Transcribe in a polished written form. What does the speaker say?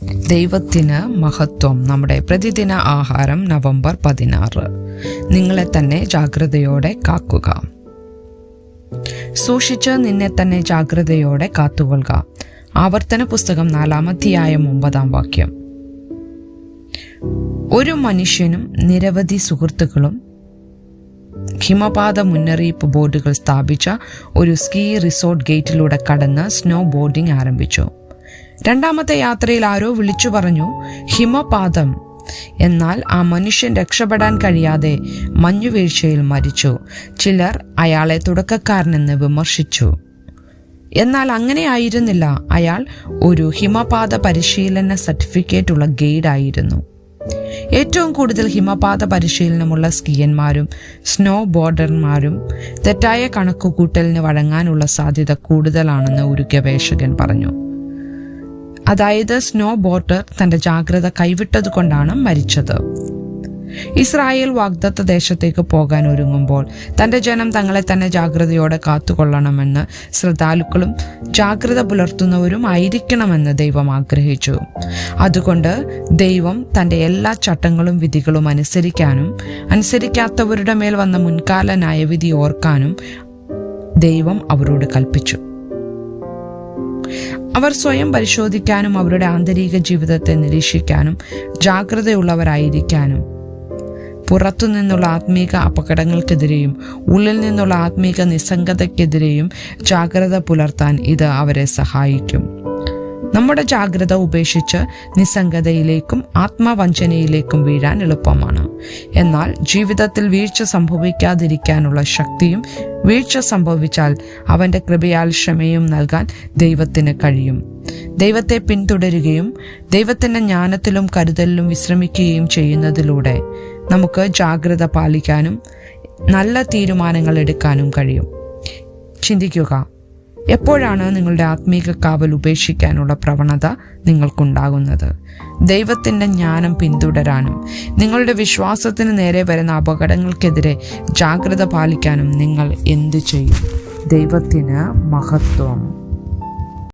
ദൈവത്തിന് മഹത്വം. നമ്മുടെ പ്രതിദിന ആഹാരം നവംബർ 16. നിങ്ങളെ തന്നെ ജാഗ്രതയോടെ കാക്കുക. സൂക്ഷിച്ച് നിന്നെ തന്നെ ജാഗ്രതയോടെ കാത്തുകൊള്ളുക. ആവർത്തന പുസ്തകം 4-ാം അധ്യായം 9-ാം വാക്യം. ഒരു മനുഷ്യനും നിരവധി സുഹൃത്തുക്കളും ഹിമപാത മുന്നറിയിപ്പ് ബോർഡുകൾ സ്ഥാപിച്ച ഒരു സ്കീ റിസോർട്ട് ഗേറ്റിലൂടെ കടന്ന് സ്നോ ബോർഡിംഗ് ആരംഭിച്ചു. രണ്ടാമത്തെ യാത്രയിൽ ആരോ വിളിച്ചു പറഞ്ഞു, ഹിമപാതം. എന്നാൽ ആ മനുഷ്യൻ രക്ഷപ്പെടാൻ കഴിയാതെ മഞ്ഞുവീഴ്ചയിൽ മരിച്ചു. ചിലർ അയാളെ തുടക്കക്കാരനെന്ന് വിമർശിച്ചു. എന്നാൽ അങ്ങനെ ആയിരുന്നില്ല. അയാൾ ഒരു ഹിമപാത പരിശീലന സർട്ടിഫിക്കറ്റ് ഉള്ള ഗൈഡ് ആയിരുന്നു. ഏറ്റവും കൂടുതൽ ഹിമപാത പരിശീലനമുള്ള സ്കീയന്മാരും സ്നോ ബോർഡർമാരും തെറ്റായ കണക്കുകൂട്ടലിന് വഴങ്ങാനുള്ള സാധ്യത കൂടുതലാണെന്ന് ഒരു ഗവേഷകൻ പറഞ്ഞു. അതായത് സ്നോ ബോർഡർ തന്റെ ജാഗ്രത കൈവിട്ടതുകൊണ്ടാണ് മരിച്ചത്. ഇസ്രായേൽ വാഗ്ദത്ത ദേശത്തേക്ക് പോകാൻ ഒരുങ്ങുമ്പോൾ തന്റെ ജനം തങ്ങളെ തന്നെ ജാഗ്രതയോടെ കാത്തുകൊള്ളണമെന്ന് ശ്രദ്ധാലുക്കളും ജാഗ്രത പുലർത്തുന്നവരും ആയിരിക്കണമെന്ന് ദൈവം ആഗ്രഹിച്ചു. അതുകൊണ്ട് ദൈവം തന്റെ എല്ലാ ചട്ടങ്ങളും വിധികളും അനുസരിക്കാത്തവരുടെ മേൽ വന്ന മുൻകാല ന്യായവിധി ഓർക്കാനും ദൈവം അവരോട് കൽപ്പിച്ചു. അവർ സ്വയം പരിശോധിക്കാനും അവരുടെ ആന്തരിക ജീവിതത്തെ നിരീക്ഷിക്കാനും ജാഗ്രതയുള്ളവരായിരിക്കാനും പുറത്തുനിന്നുള്ള ആത്മീക അപകടങ്ങൾക്കെതിരെയും ഉള്ളിൽ നിന്നുള്ള ആത്മീക നിസ്സംഗതയ്ക്കെതിരെയും ജാഗ്രത പുലർത്താൻ ഇത് അവരെ സഹായിക്കും. നമ്മുടെ ജാഗ്രത ഉപേക്ഷിച്ച് നിസ്സംഗതയിലേക്കും ആത്മവഞ്ചനയിലേക്കും വീഴാൻ എളുപ്പമാണ്. എന്നാൽ ജീവിതത്തിൽ വീഴ്ച സംഭവിക്കാതിരിക്കാനുള്ള ശക്തിയും വീഴ്ച സംഭവിച്ചാൽ അവന്റെ കൃപയാൽ ക്ഷമയും നൽകാൻ ദൈവത്തിന് കഴിയും. ദൈവത്തെ പിന്തുടരുകയും ദൈവത്തിന്റെ ജ്ഞാനത്തിലും കരുതലിലും വിശ്രമിക്കുകയും ചെയ്യുന്നതിലൂടെ നമുക്ക് ജാഗ്രത പാലിക്കാനും നല്ല തീരുമാനങ്ങൾ എടുക്കാനും കഴിയും. ചിന്തിക്കുക, എപ്പോഴാണ് നിങ്ങളുടെ ആത്മീക കാവൽ ഉപേക്ഷിക്കാനുള്ള പ്രവണത നിങ്ങൾക്കുണ്ടാകുന്നത്? ദൈവത്തിൻ്റെ ജ്ഞാനം പിന്തുടരാനും നിങ്ങളുടെ വിശ്വാസത്തിന് നേരെ വരുന്ന അപകടങ്ങൾക്കെതിരെ ജാഗ്രത പാലിക്കാനും നിങ്ങൾ എന്തു ചെയ്യും? ദൈവത്തിന് മഹത്വം.